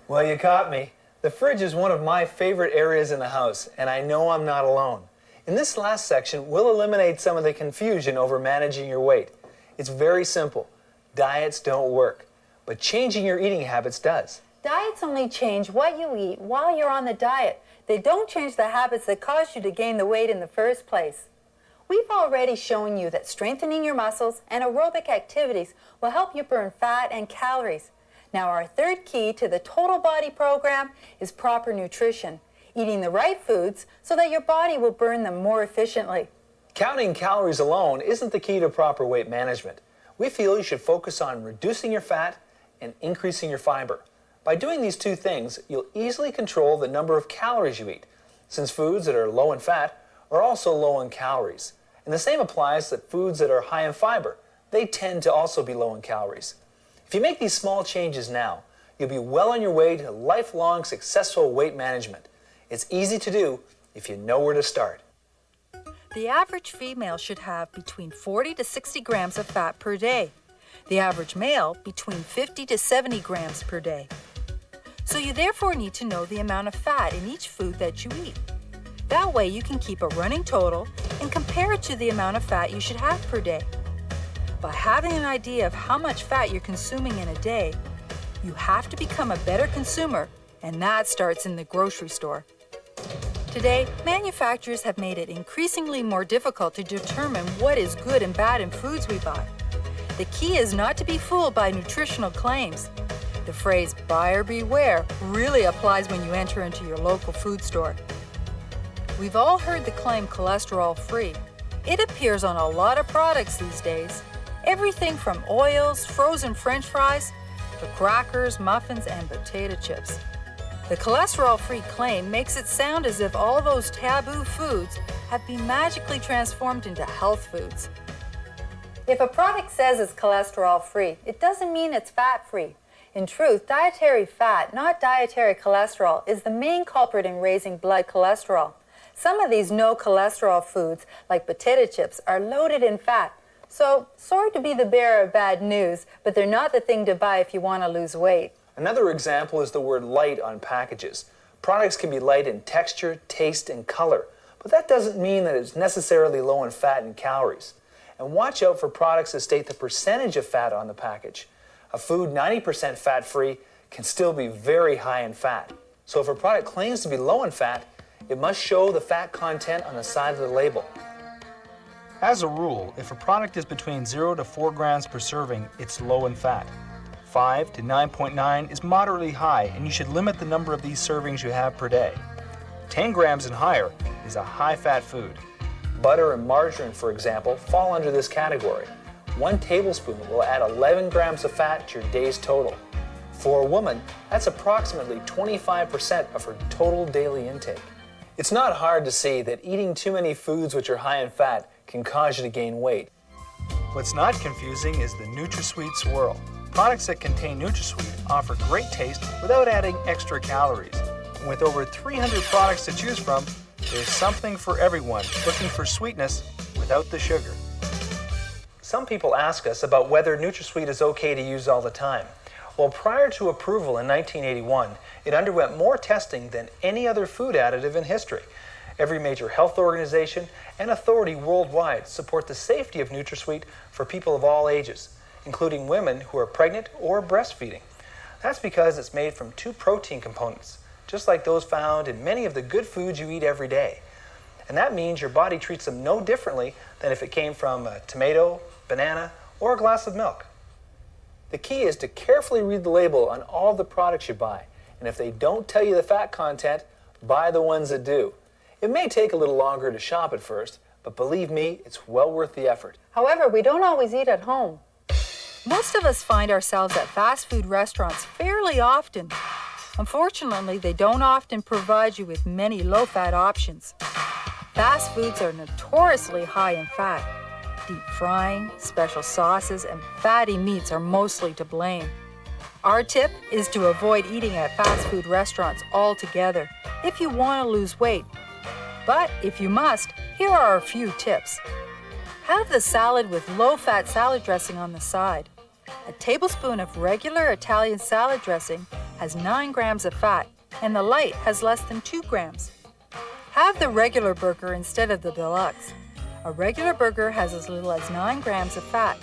Well, you caught me. The fridge is one of my favorite areas in the house, and I know I'm not alone. In this last section, we'll eliminate some of the confusion over managing your weight. It's very simple. Diets don't work, but changing your eating habits does. Diets only change what you eat while you're on the diet. They don't change the habits that caused you to gain the weight in the first place. We've already shown you that strengthening your muscles and aerobic activities will help you burn fat and calories. Now, our third key to the total body program is proper nutrition, eating the right foods so that your body will burn them more efficiently. Counting calories alone isn't the key to proper weight management. We feel you should focus on reducing your fat and increasing your fiber. By doing these two things, you'll easily control the number of calories you eat, since foods that are low in fat are also low in calories. And the same applies to foods that are high in fiber. They tend to also be low in calories. If you make these small changes now, you'll be well on your way to lifelong successful weight management. It's easy to do if you know where to start. The average female should have between 40 to 60 grams of fat per day. The average male between 50 to 70 grams per day. So you therefore need to know the amount of fat in each food that you eat. That way you can keep a running total and compare it to the amount of fat you should have per day. By having an idea of how much fat you're consuming in a day, you have to become a better consumer, and that starts in the grocery store. Today, manufacturers have made it increasingly more difficult to determine what is good and bad in foods we buy. The key is not to be fooled by nutritional claims. The phrase buyer beware really applies when you enter into your local food store. We've all heard the claim cholesterol-free. It appears on a lot of products these days. Everything from oils, frozen French fries, to crackers, muffins, and potato chips. The cholesterol-free claim makes it sound as if all those taboo foods have been magically transformed into health foods. If a product says it's cholesterol-free, it doesn't mean it's fat-free. In truth, dietary fat, not dietary cholesterol, is the main culprit in raising blood cholesterol. Some of these no-cholesterol foods, like potato chips, are loaded in fat. So, sorry to be the bearer of bad news, but they're not the thing to buy if you want to lose weight. Another example is the word light on packages. Products can be light in texture, taste, and color, but that doesn't mean that it's necessarily low in fat and calories. And watch out for products that state the percentage of fat on the package. A food 90% fat-free can still be very high in fat. So if a product claims to be low in fat, it must show the fat content on the side of the label. As a rule, if a product is between 0 to 4 grams per serving, it's low in fat. 5 to 9.9 is moderately high, and you should limit the number of these servings you have per day. 10 grams and higher is a high-fat food. Butter and margarine, for example, fall under this category. 1 tablespoon will add 11 grams of fat to your day's total. For a woman, that's approximately 25% of her total daily intake. It's not hard to see that eating too many foods which are high in fat can cause you to gain weight. What's not confusing is the NutraSweet swirl. Products that contain NutraSweet offer great taste without adding extra calories. And with over 300 products to choose from, there's something for everyone looking for sweetness without the sugar. Some people ask us about whether NutraSweet is okay to use all the time. Well, prior to approval in 1981, it underwent more testing than any other food additive in history. Every major health organization and authority worldwide support the safety of NutraSweet for people of all ages, including women who are pregnant or breastfeeding. That's because it's made from 2 protein components, just like those found in many of the good foods you eat every day. And that means your body treats them no differently than if it came from a tomato, banana, or a glass of milk. The key is to carefully read the label on all the products you buy, and if they don't tell you the fat content, buy the ones that do. It may take a little longer to shop at first, but believe me, it's well worth the effort. However, we don't always eat at home. Most of us find ourselves at fast food restaurants fairly often. Unfortunately, they don't often provide you with many low-fat options. Fast foods are notoriously high in fat. Deep frying, special sauces, and fatty meats are mostly to blame. Our tip is to avoid eating at fast food restaurants altogether if you want to lose weight. But if you must, here are a few tips. Have the salad with low-fat salad dressing on the side. A tablespoon of regular Italian salad dressing has 9 grams of fat, and the light has less than 2 grams. Have the regular burger instead of the deluxe. A regular burger has as little as 9 grams of fat.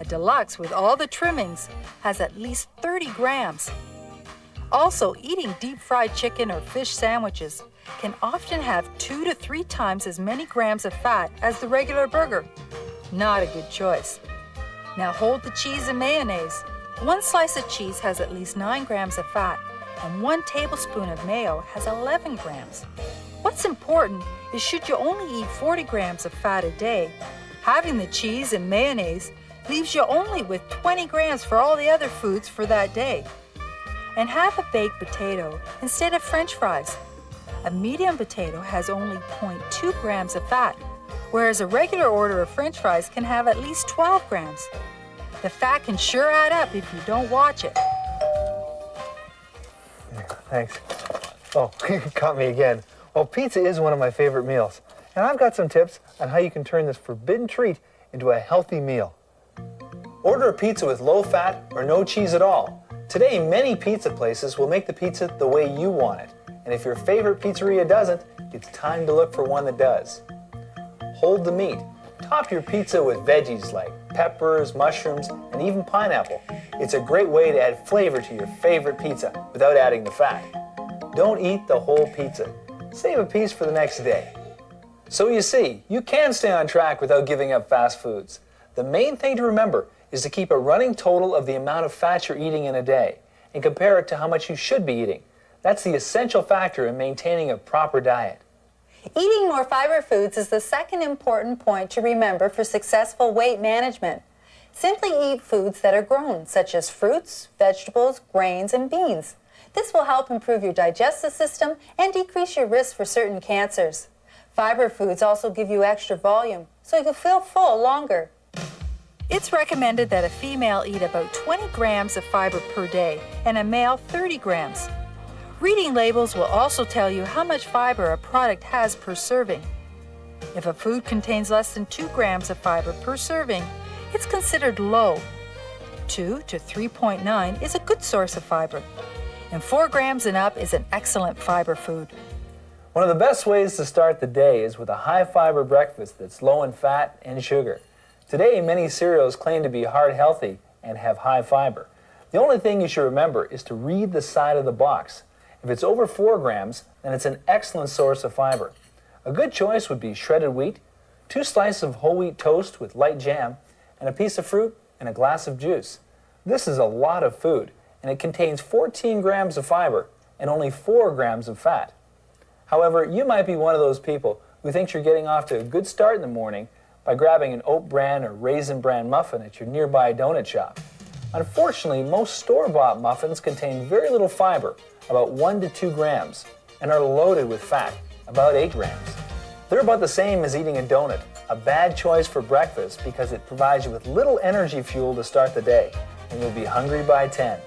A deluxe with all the trimmings has at least 30 grams. Also, eating deep-fried chicken or fish sandwiches can often have 2 to 3 times as many grams of fat as the regular burger. Not a good choice. Now hold the cheese and mayonnaise. 1 slice of cheese has at least 9 grams of fat, and 1 tablespoon of mayo has 11 grams. What's important is should you only eat 40 grams of fat a day, having the cheese and mayonnaise leaves you only with 20 grams for all the other foods for that day. And have a baked potato instead of French fries. A medium potato has only 0.2 grams of fat, whereas a regular order of French fries can have at least 12 grams. The fat can sure add up if you don't watch it. Thanks. Oh, caught me again. Well, pizza is one of my favorite meals, and I've got some tips on how you can turn this forbidden treat into a healthy meal. Order a pizza with low fat or no cheese at all. Today, many pizza places will make the pizza the way you want it, and if your favorite pizzeria doesn't, it's time to look for one that does. Hold the meat. Top your pizza with veggies like peppers, mushrooms, and even pineapple. It's a great way to add flavor to your favorite pizza without adding the fat. Don't eat the whole pizza. Save a piece for the next day. So you see, you can stay on track without giving up fast foods. The main thing to remember is to keep a running total of the amount of fat you're eating in a day and compare it to how much you should be eating. That's the essential factor in maintaining a proper diet. Eating more fiber foods is the second important point to remember for successful weight management. Simply eat foods that are grown, such as fruits, vegetables, grains, and beans. This will help improve your digestive system and decrease your risk for certain cancers. Fiber foods also give you extra volume, so you'll feel full longer. It's recommended that a female eat about 20 grams of fiber per day and a male 30 grams. Reading labels will also tell you how much fiber a product has per serving. If a food contains less than 2 grams of fiber per serving, it's considered low. 2 to 3.9 is a good source of fiber, and 4 grams and up is an excellent fiber food. One of the best ways to start the day is with a high-fiber breakfast that's low in fat and sugar. Today, many cereals claim to be heart healthy and have high fiber. The only thing you should remember is to read the side of the box. If it's over 4 grams, then it's an excellent source of fiber. A good choice would be shredded wheat, 2 slices of whole wheat toast with light jam, and a piece of fruit and a glass of juice. This is a lot of food, and it contains 14 grams of fiber and only 4 grams of fat. However, you might be one of those people who thinks you're getting off to a good start in the morning by grabbing an oat bran or raisin bran muffin at your nearby donut shop. Unfortunately, most store-bought muffins contain very little fiber, about 1 to 2 grams, and are loaded with fat, about 8 grams. They're about the same as eating a donut, a bad choice for breakfast because it provides you with little energy fuel to start the day, and you'll be hungry by 10.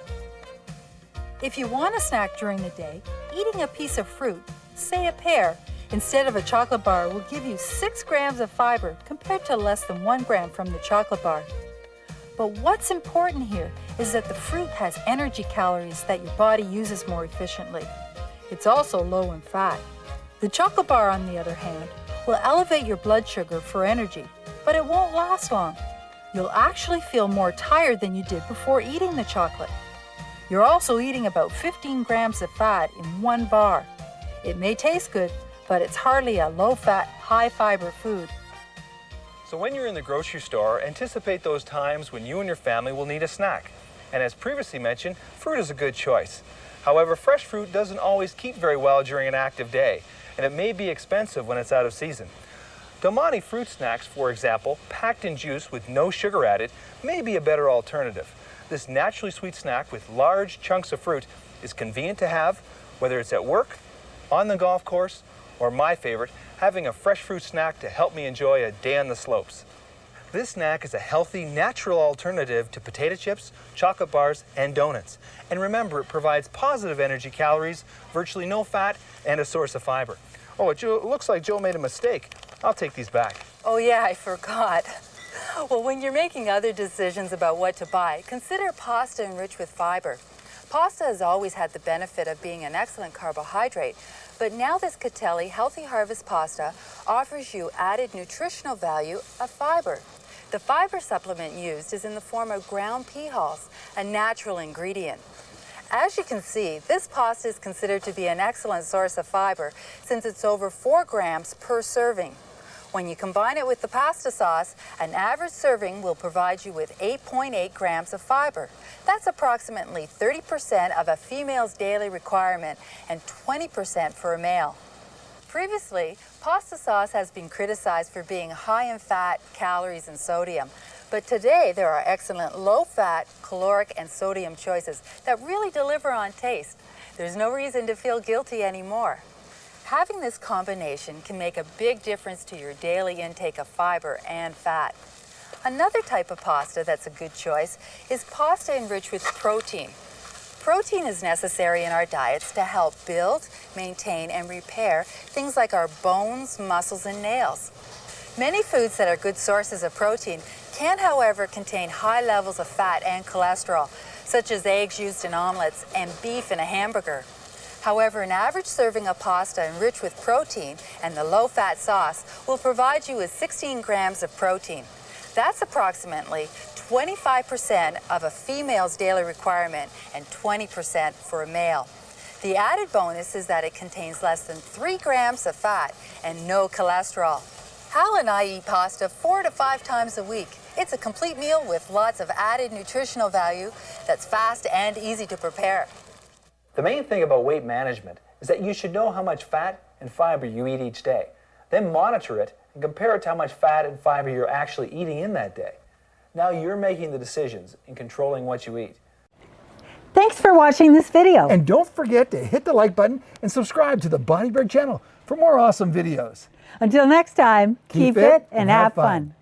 If you want a snack during the day, eating a piece of fruit, say a pear, instead of a chocolate bar will give you 6 grams of fiber compared to less than 1 gram from the chocolate bar. But what's important here is that the fruit has energy calories that your body uses more efficiently. It's also low in fat. The chocolate bar, on the other hand, will elevate your blood sugar for energy, but it won't last long. You'll actually feel more tired than you did before eating the chocolate. You're also eating about 15 grams of fat in 1 bar. It may taste good, but it's hardly a low-fat, high-fiber food. So when you're in the grocery store, anticipate those times when you and your family will need a snack. And as previously mentioned, fruit is a good choice. However, fresh fruit doesn't always keep very well during an active day, and it may be expensive when it's out of season. Del Monte fruit snacks, for example, packed in juice with no sugar added, may be a better alternative. This naturally sweet snack with large chunks of fruit is convenient to have, whether it's at work, on the golf course, or my favorite, having a fresh fruit snack to help me enjoy a day on the slopes. This snack is a healthy, natural alternative to potato chips, chocolate bars, and donuts. And remember, it provides positive energy calories, virtually no fat, and a source of fiber. Oh, it looks like Joe made a mistake. I'll take these back. Oh yeah, I forgot. Well, when you're making other decisions about what to buy, consider pasta enriched with fiber. Pasta has always had the benefit of being an excellent carbohydrate, but now this Catelli Healthy Harvest pasta offers you added nutritional value of fiber. The fiber supplement used is in the form of ground pea hulls, a natural ingredient. As you can see, this pasta is considered to be an excellent source of fiber since it's over 4 grams per serving. When you combine it with the pasta sauce, an average serving will provide you with 8.8 grams of fiber. That's approximately 30% of a female's daily requirement and 20% for a male. Previously, pasta sauce has been criticized for being high in fat, calories, and sodium. But today, there are excellent low-fat, caloric, and sodium choices that really deliver on taste. There's no reason to feel guilty anymore. Having this combination can make a big difference to your daily intake of fiber and fat. Another type of pasta that's a good choice is pasta enriched with protein. Protein is necessary in our diets to help build, maintain, and repair things like our bones, muscles, and nails. Many foods that are good sources of protein can, however, contain high levels of fat and cholesterol, such as eggs used in omelets and beef in a hamburger. However, an average serving of pasta enriched with protein and the low-fat sauce will provide you with 16 grams of protein. That's approximately 25% of a female's daily requirement and 20% for a male. The added bonus is that it contains less than 3 grams of fat and no cholesterol. Hal and I eat pasta 4 to 5 times a week. It's a complete meal with lots of added nutritional value that's fast and easy to prepare. The main thing about weight management is that you should know how much fat and fiber you eat each day. Then monitor it and compare it to how much fat and fiber you're actually eating in that day. Now you're making the decisions and controlling what you eat. Thanks for watching this video. And don't forget to hit the like button and subscribe to the BodyBreak channel for more awesome videos. Until next time, keep fit and have fun.